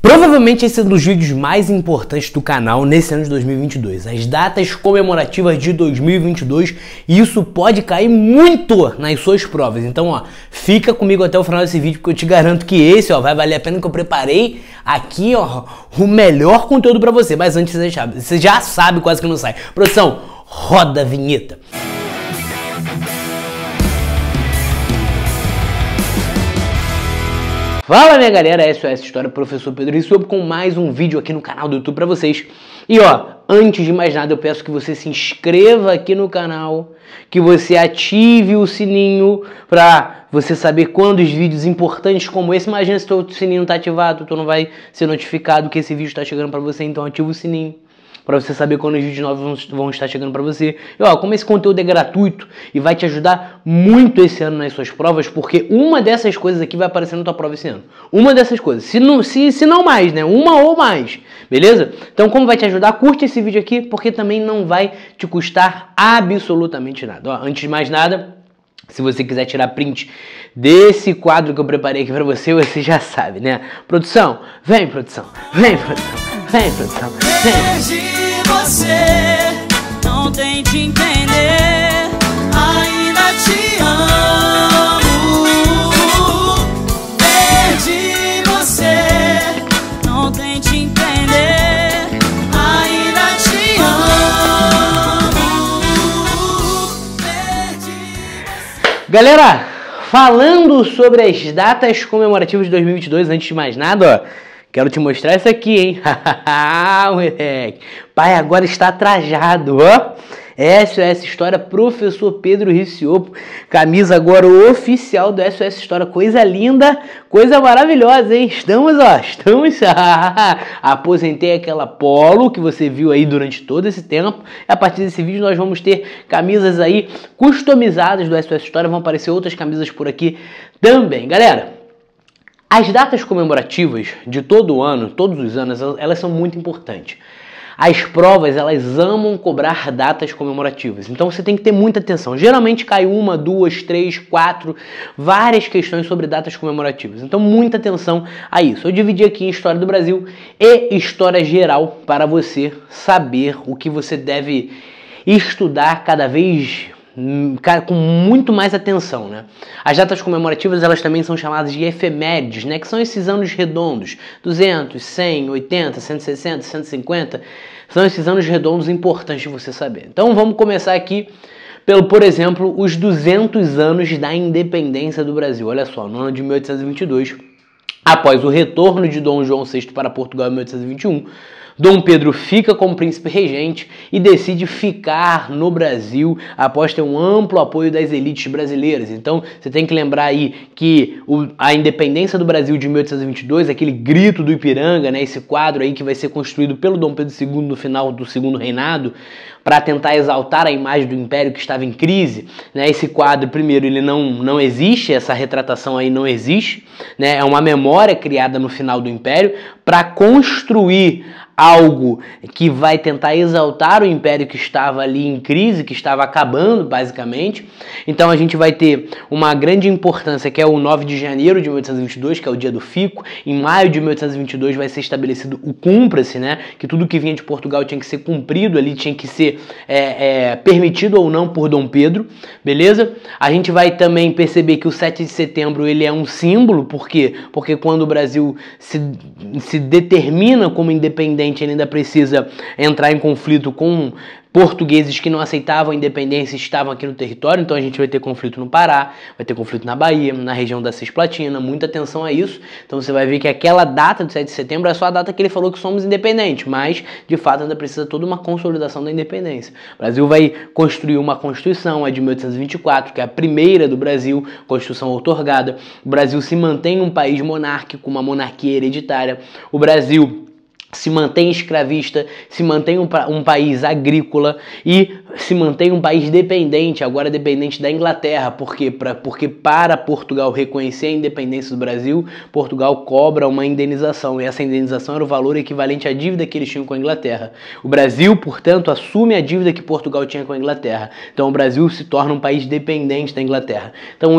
Provavelmente esse é um dos vídeos mais importantes do canal nesse ano de 2022, as datas comemorativas de 2022, e isso pode cair muito nas suas provas. Então, ó, fica comigo até o final desse vídeo, porque eu te garanto que esse, ó, vai valer a pena, que eu preparei aqui, ó, o melhor conteúdo pra você. Mas antes, você já sabe, quase que não sai. Produção, roda a vinheta. Fala, minha galera, SOS História, Professor Pedro Rissopo, com mais um vídeo aqui no canal do YouTube pra vocês. E ó, antes de mais nada, eu peço que você se inscreva aqui no canal, que você ative o sininho pra você saber quando os vídeos importantes como esse. Imagina se o sininho não tá ativado, tu não vai ser notificado que esse vídeo tá chegando pra você, então ativa o sininho para você saber quando os vídeos novos vão estar chegando para você. E ó, como esse conteúdo é gratuito e vai te ajudar muito esse ano nas suas provas, porque uma dessas coisas aqui vai aparecer na tua prova esse ano. Uma dessas coisas, se não mais, né? Uma ou mais, beleza? Então, como vai te ajudar, curte esse vídeo aqui, porque também não vai te custar absolutamente nada. Ó, antes de mais nada, se você quiser tirar print desse quadro que eu preparei aqui pra você, você já sabe, né? Produção, vem produção, vem produção, vem produção, vem. Você não tente entender, ainda te amo. Perdi você, não tente entender, ainda te amo. Galera, falando sobre as datas comemorativas de 2022, antes de mais nada, ó, quero te mostrar isso aqui, hein? Moleque. Pai agora está trajado, ó. SOS História, Professor Pedro Rissopo. Camisa agora oficial do SOS História. Coisa linda, coisa maravilhosa, hein? Estamos. Aposentei aquela polo que você viu aí durante todo esse tempo. E a partir desse vídeo nós vamos ter camisas aí customizadas do SOS História. Vão aparecer outras camisas por aqui também. Galera, as datas comemorativas de todo ano, todos os anos, elas são muito importantes. As provas, elas amam cobrar datas comemorativas, então você tem que ter muita atenção. Geralmente cai uma, duas, três, quatro, várias questões sobre datas comemorativas, então muita atenção a isso. Eu dividi aqui em História do Brasil e História Geral para você saber o que você deve estudar cada vez com muito mais atenção, né? As datas comemorativas, elas também são chamadas de efemérides, né? Que são esses anos redondos, 200, 100, 80, 160, 150, são esses anos redondos importantes de você saber. Então vamos começar aqui por exemplo, os 200 anos da independência do Brasil. Olha só, no ano de 1822, após o retorno de Dom João VI para Portugal em 1821, Dom Pedro fica como príncipe regente e decide ficar no Brasil após ter um amplo apoio das elites brasileiras. Então, você tem que lembrar aí que a independência do Brasil de 1822, aquele grito do Ipiranga, né, esse quadro aí que vai ser construído pelo Dom Pedro II no final do segundo reinado, para tentar exaltar a imagem do império que estava em crise, né? Esse quadro, primeiro, ele não existe, essa retratação aí não existe, né? É uma memória criada no final do império para construir algo que vai tentar exaltar o império que estava ali em crise, que estava acabando, basicamente. Então a gente vai ter uma grande importância, que é o 9 de janeiro de 1822, que é o dia do fico. Em maio de 1822 vai ser estabelecido o Cumpra-se, né? Que tudo que vinha de Portugal tinha que ser cumprido ali, tinha que ser permitido ou não por Dom Pedro, beleza? A gente vai também perceber que o 7 de setembro ele é um símbolo, por quê? Porque quando o Brasil se determina como independente, ele ainda precisa entrar em conflito com portugueses que não aceitavam a independência e estavam aqui no território. Então a gente vai ter conflito no Pará, vai ter conflito na Bahia, na região da Cisplatina, muita atenção a isso. Então você vai ver que aquela data do 7 de setembro é só a data que ele falou que somos independentes, mas de fato ainda precisa toda uma consolidação da independência. O Brasil vai construir uma Constituição, a de 1824, que é a primeira do Brasil, Constituição outorgada. O Brasil se mantém um país monárquico, uma monarquia hereditária. O Brasil se mantém escravista, se mantém um país agrícola e se mantém um país dependente, agora dependente da Inglaterra. Por quê? Porque para Portugal reconhecer a independência do Brasil, Portugal cobra uma indenização, e essa indenização era o valor equivalente à dívida que eles tinham com a Inglaterra. O Brasil, portanto, assume a dívida que Portugal tinha com a Inglaterra. Então o Brasil se torna um país dependente da Inglaterra. Então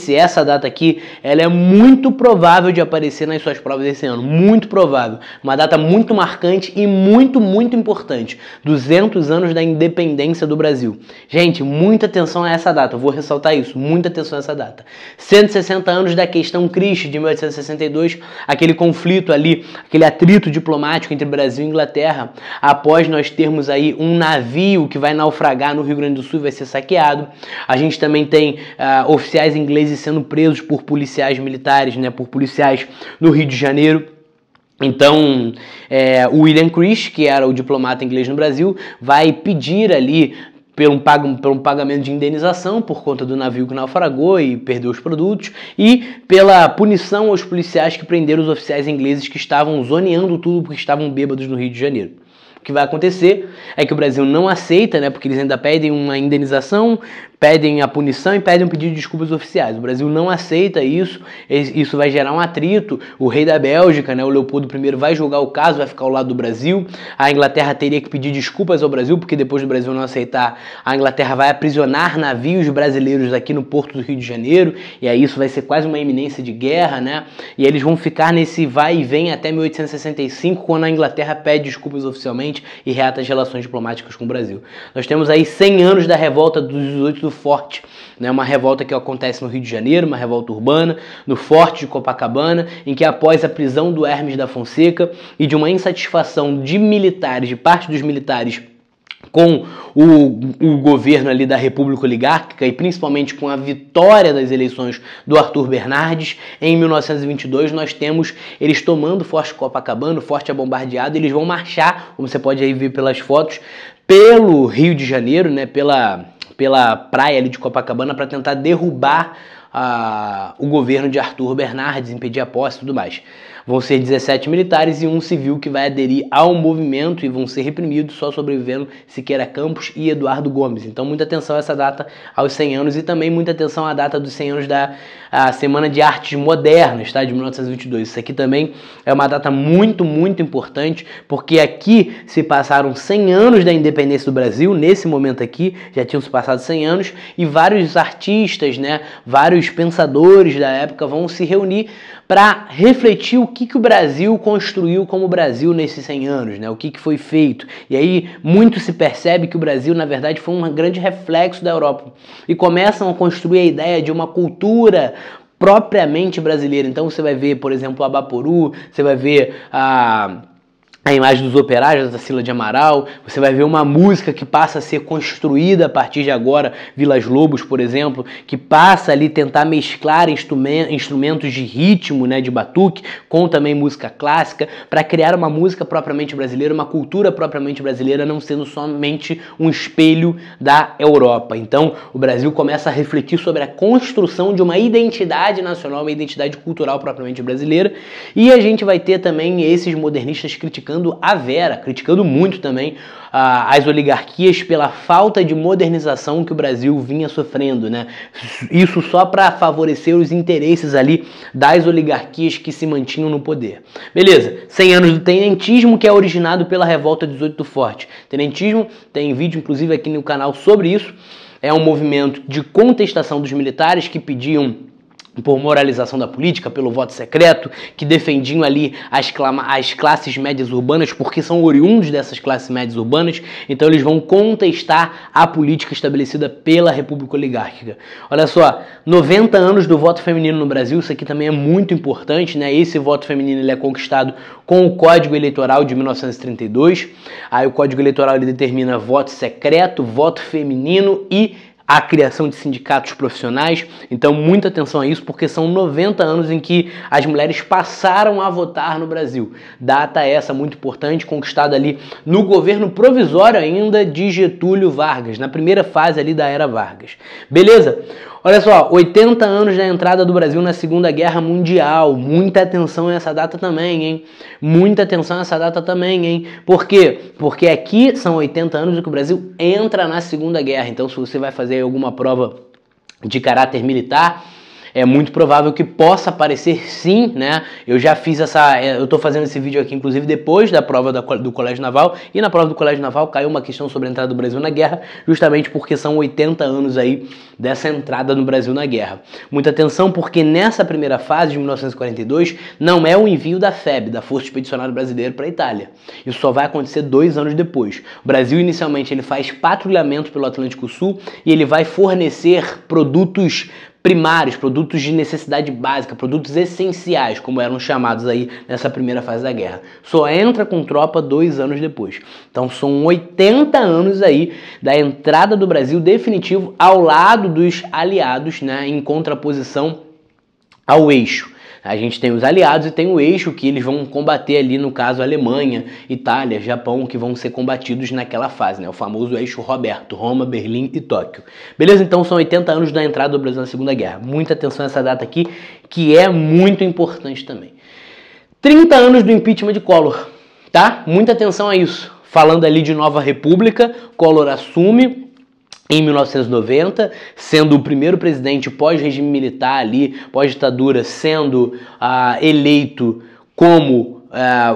essa data aqui, ela é muito provável de aparecer nas suas provas desse ano, muito provável. Uma data muito marcante e muito, muito importante. 200 anos da independência do Brasil. Gente, muita atenção a essa data. Eu vou ressaltar isso. Muita atenção a essa data. 160 anos da questão Christie de 1862. Aquele conflito ali, aquele atrito diplomático entre Brasil e Inglaterra. Após nós termos aí um navio que vai naufragar no Rio Grande do Sul e vai ser saqueado. A gente também tem oficiais ingleses sendo presos por policiais militares, né? Por policiais no Rio de Janeiro. Então, o William Christie, que era o diplomata inglês no Brasil, vai pedir ali por um pagamento de indenização por conta do navio que naufragou e perdeu os produtos, e pela punição aos policiais que prenderam os oficiais ingleses que estavam zoneando tudo porque estavam bêbados no Rio de Janeiro. O que vai acontecer é que o Brasil não aceita, né, porque eles ainda pedem uma indenização, pedem a punição e pedem um pedido de desculpas oficiais. O Brasil não aceita isso, isso vai gerar um atrito. O rei da Bélgica, né, o Leopoldo I, vai julgar o caso, vai ficar ao lado do Brasil. A Inglaterra teria que pedir desculpas ao Brasil, porque depois do Brasil não aceitar, a Inglaterra vai aprisionar navios brasileiros aqui no porto do Rio de Janeiro, e aí isso vai ser quase uma iminência de guerra, né? E eles vão ficar nesse vai e vem até 1865, quando a Inglaterra pede desculpas oficialmente e reata as relações diplomáticas com o Brasil. Nós temos aí 100 anos da revolta dos 18 do Forte, né? Uma revolta que acontece no Rio de Janeiro, uma revolta urbana, no Forte de Copacabana, em que após a prisão do Hermes da Fonseca e de uma insatisfação de militares, de parte dos militares, com o governo ali da República Oligárquica e principalmente com a vitória das eleições do Arthur Bernardes, em 1922 nós temos eles tomando o Forte Copacabana, o forte é bombardeado, eles vão marchar, como você pode aí ver pelas fotos, pelo Rio de Janeiro, né, pela praia ali de Copacabana, para tentar derrubar o governo de Arthur Bernardes, impedir a posse e tudo mais. Vão ser 17 militares e um civil que vai aderir ao movimento e vão ser reprimidos, só sobrevivendo Siqueira Campos e Eduardo Gomes. Então muita atenção a essa data aos 100 anos e também muita atenção à data dos 100 anos da Semana de Artes Modernas, tá? De 1922. Isso aqui também é uma data muito, muito importante, porque aqui se passaram 100 anos da independência do Brasil, nesse momento aqui já tinham se passado 100 anos e vários artistas, né, vários pensadores da época vão se reunir para refletir o que o Brasil construiu como Brasil nesses 100 anos, né? O que foi feito. E aí muito se percebe que o Brasil, na verdade, foi um grande reflexo da Europa. E começam a construir a ideia de uma cultura propriamente brasileira. Então você vai ver, por exemplo, o Abaporu, você vai ver a imagem dos operários da Tarsila de Amaral, você vai ver uma música que passa a ser construída a partir de agora, Vilas Lobos, por exemplo, que passa ali tentar mesclar instrumentos de ritmo, né, de batuque, com também música clássica, para criar uma música propriamente brasileira, uma cultura propriamente brasileira, não sendo somente um espelho da Europa. Então, o Brasil começa a refletir sobre a construção de uma identidade nacional, uma identidade cultural propriamente brasileira, e a gente vai ter também esses modernistas criticando a Vera, criticando muito também as oligarquias pela falta de modernização que o Brasil vinha sofrendo, né? Isso só para favorecer os interesses ali das oligarquias que se mantinham no poder. Beleza, 100 anos do tenentismo, que é originado pela revolta 18 do Forte. Tenentismo, tem vídeo inclusive aqui no canal sobre isso, é um movimento de contestação dos militares que pediam por moralização da política, pelo voto secreto, que defendiam ali as classes médias urbanas, porque são oriundos dessas classes médias urbanas, então eles vão contestar a política estabelecida pela República Oligárquica. Olha só, 90 anos do voto feminino no Brasil, isso aqui também é muito importante, né? Esse voto feminino ele é conquistado com o Código Eleitoral de 1932, aí o Código Eleitoral ele determina voto secreto, voto feminino e a criação de sindicatos profissionais. Então muita atenção a isso, porque são 90 anos em que as mulheres passaram a votar no Brasil. Data essa muito importante, conquistada ali no governo provisório ainda de Getúlio Vargas, na primeira fase ali da era Vargas. Beleza? Olha só, 80 anos da entrada do Brasil na Segunda Guerra Mundial. Muita atenção a essa data também, hein? Muita atenção a essa data também, hein? Por quê? Porque aqui são 80 anos que o Brasil entra na Segunda Guerra. Então, se você vai fazer alguma prova de caráter militar, é muito provável que possa aparecer sim, né? Eu já fiz eu tô fazendo esse vídeo aqui, inclusive, depois da prova do Colégio Naval, e na prova do Colégio Naval caiu uma questão sobre a entrada do Brasil na guerra, justamente porque são 80 anos aí dessa entrada no Brasil na guerra. Muita atenção, porque nessa primeira fase, de 1942, não é o envio da FEB, da Força Expedicionária Brasileira, para a Itália. Isso só vai acontecer 2 anos depois. O Brasil, inicialmente, ele faz patrulhamento pelo Atlântico Sul e ele vai fornecer produtos primários, produtos de necessidade básica, produtos essenciais, como eram chamados aí nessa primeira fase da guerra. Só entra com tropa 2 anos depois. Então são 80 anos aí da entrada do Brasil definitivo ao lado dos aliados, né, em contraposição ao eixo. A gente tem os aliados e tem o eixo que eles vão combater ali, no caso, Alemanha, Itália, Japão, que vão ser combatidos naquela fase, né? O famoso eixo Roberto, Roma, Berlim e Tóquio. Beleza? Então são 80 anos da entrada do Brasil na Segunda Guerra. Muita atenção a essa data aqui, que é muito importante também. 30 anos do impeachment de Collor, tá? Muita atenção a isso. Falando ali de Nova República, Collor assume em 1990, sendo o primeiro presidente pós-regime militar ali, pós-ditadura, sendo eleito como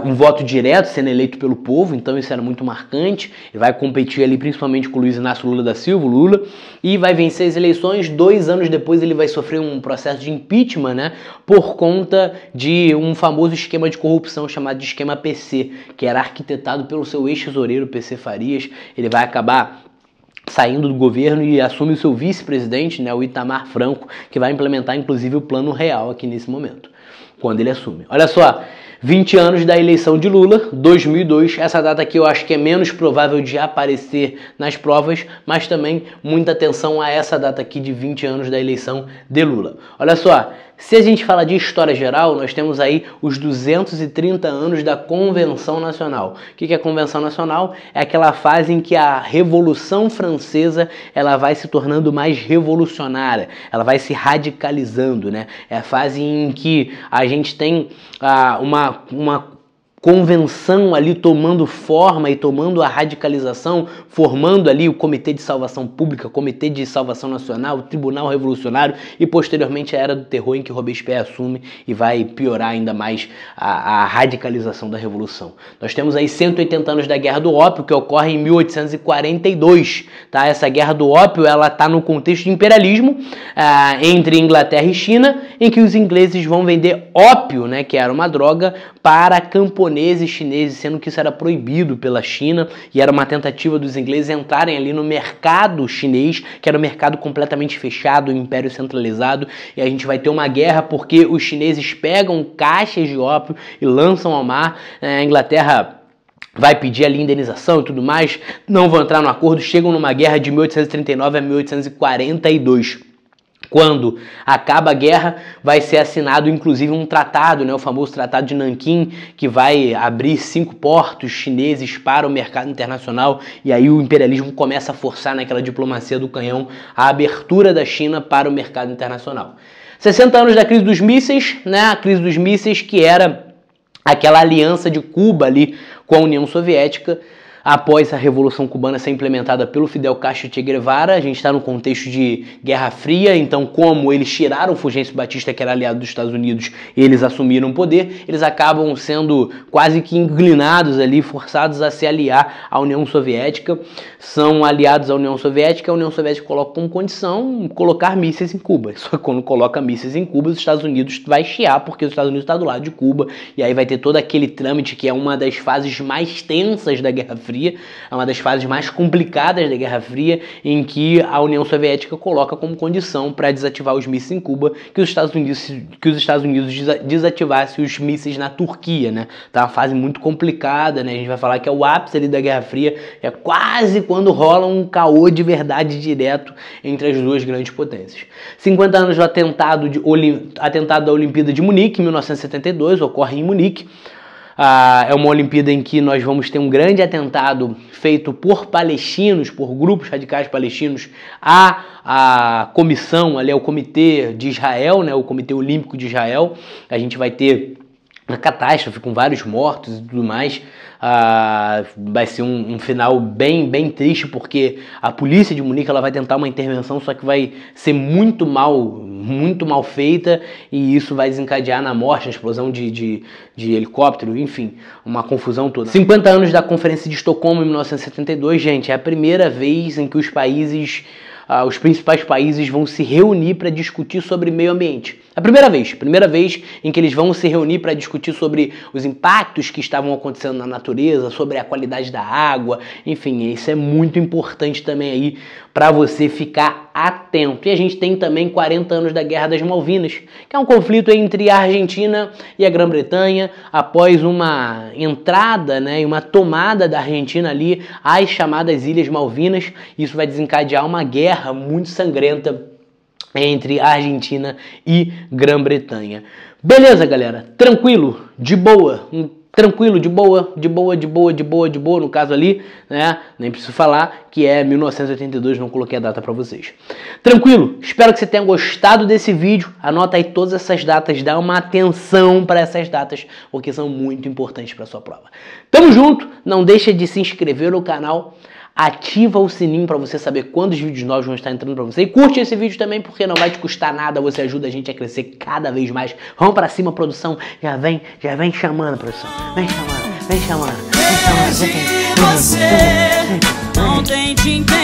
um voto direto, sendo eleito pelo povo, então isso era muito marcante. Ele vai competir ali principalmente com o Luiz Inácio Lula da Silva, Lula, e vai vencer as eleições. 2 anos depois ele vai sofrer um processo de impeachment, né, por conta de um famoso esquema de corrupção chamado de esquema PC, que era arquitetado pelo seu ex-tesoureiro PC Farias. Ele vai acabar saindo do governo e assume o seu vice-presidente, né, o Itamar Franco, que vai implementar inclusive o Plano Real aqui nesse momento, quando ele assume. Olha só, 20 anos da eleição de Lula, 2002, essa data aqui eu acho que é menos provável de aparecer nas provas, mas também muita atenção a essa data aqui de 20 anos da eleição de Lula. Olha só, se a gente fala de história geral, nós temos aí os 230 anos da Convenção Nacional. O que é a Convenção Nacional? É aquela fase em que a Revolução Francesa ela vai se tornando mais revolucionária, ela vai se radicalizando, né? É a fase em que a gente tem uma convenção ali tomando forma e tomando a radicalização, formando ali o Comitê de Salvação Pública, Comitê de Salvação Nacional, o Tribunal Revolucionário e posteriormente a Era do Terror, em que Robespierre assume e vai piorar ainda mais a radicalização da Revolução. Nós temos aí 180 anos da Guerra do Ópio, que ocorre em 1842, tá? Essa Guerra do Ópio, ela tá no contexto de imperialismo entre Inglaterra e China, em que os ingleses vão vender ópio, né, que era uma droga, para camponeses chineses, sendo que isso era proibido pela China e era uma tentativa dos ingleses entrarem ali no mercado chinês, que era um mercado completamente fechado, um império centralizado, e a gente vai ter uma guerra porque os chineses pegam caixas de ópio e lançam ao mar. A Inglaterra vai pedir ali indenização e tudo mais, não vão entrar no acordo, chegam numa guerra de 1839 a 1842. Quando acaba a guerra, vai ser assinado inclusive um tratado, né, o famoso Tratado de Nanquim, que vai abrir 5 portos chineses para o mercado internacional, e aí o imperialismo começa a forçar naquela diplomacia do canhão a abertura da China para o mercado internacional. 60 anos da crise dos mísseis, né, a crise dos mísseis que era aquela aliança de Cuba ali com a União Soviética. Após a Revolução Cubana ser implementada pelo Fidel Castro e Che Guevara, a gente está no contexto de Guerra Fria, então como eles tiraram o Fulgêncio Batista, que era aliado dos Estados Unidos, e eles assumiram o poder, eles acabam sendo quase que inclinados ali, forçados a se aliar à União Soviética, são aliados à União Soviética, a União Soviética coloca como condição colocar mísseis em Cuba, só que quando coloca mísseis em Cuba, os Estados Unidos vai chiar, porque os Estados Unidos está do lado de Cuba, e aí vai ter todo aquele trâmite que é uma das fases mais tensas da Guerra Fria, é uma das fases mais complicadas da Guerra Fria, em que a União Soviética coloca como condição para desativar os mísseis em Cuba que os Estados Unidos desativassem os mísseis na Turquia, né? Tá uma fase muito complicada, né? A gente vai falar que é o ápice ali da Guerra Fria, é quase quando rola um caô de verdade direto entre as duas grandes potências. 50 anos do atentado da Olimpíada de Munique, em 1972, ocorre em Munique. É uma Olimpíada em que nós vamos ter um grande atentado feito por palestinos, por grupos radicais palestinos, à comissão, ali ao Comitê de Israel, né, o Comitê Olímpico de Israel. A gente vai ter uma catástrofe com vários mortos e tudo mais. Vai ser um final bem triste, porque a polícia de Munique ela vai tentar uma intervenção, só que vai ser muito mal feita, e isso vai desencadear na morte, na explosão de helicóptero, enfim, uma confusão toda. 50 anos da Conferência de Estocolmo em 1972, gente, é a primeira vez em que os principais países vão se reunir para discutir sobre meio ambiente. A primeira vez em que eles vão se reunir para discutir sobre os impactos que estavam acontecendo na natureza, sobre a qualidade da água, enfim, isso é muito importante também aí para você ficar atento. E a gente tem também 40 anos da Guerra das Malvinas, que é um conflito entre a Argentina e a Grã-Bretanha, após uma entrada, né, e uma tomada da Argentina ali às chamadas Ilhas Malvinas. Isso vai desencadear uma guerra muito sangrenta entre a Argentina e Grã-Bretanha. Beleza, galera? Tranquilo, de boa, tranquilo, de boa, no caso ali, né? Nem preciso falar que é 1982, não coloquei a data pra vocês. Tranquilo? Espero que você tenha gostado desse vídeo. Anota aí todas essas datas, dá uma atenção para essas datas, porque são muito importantes para sua prova. Tamo junto, não deixa de se inscrever no canal. Ativa o sininho para você saber quando os vídeos novos vão estar entrando para você. E curte esse vídeo também, porque não vai te custar nada. Você ajuda a gente a crescer cada vez mais. Vamos para cima, produção. Já vem chamando, produção. Vem chamando. Você não tente entender.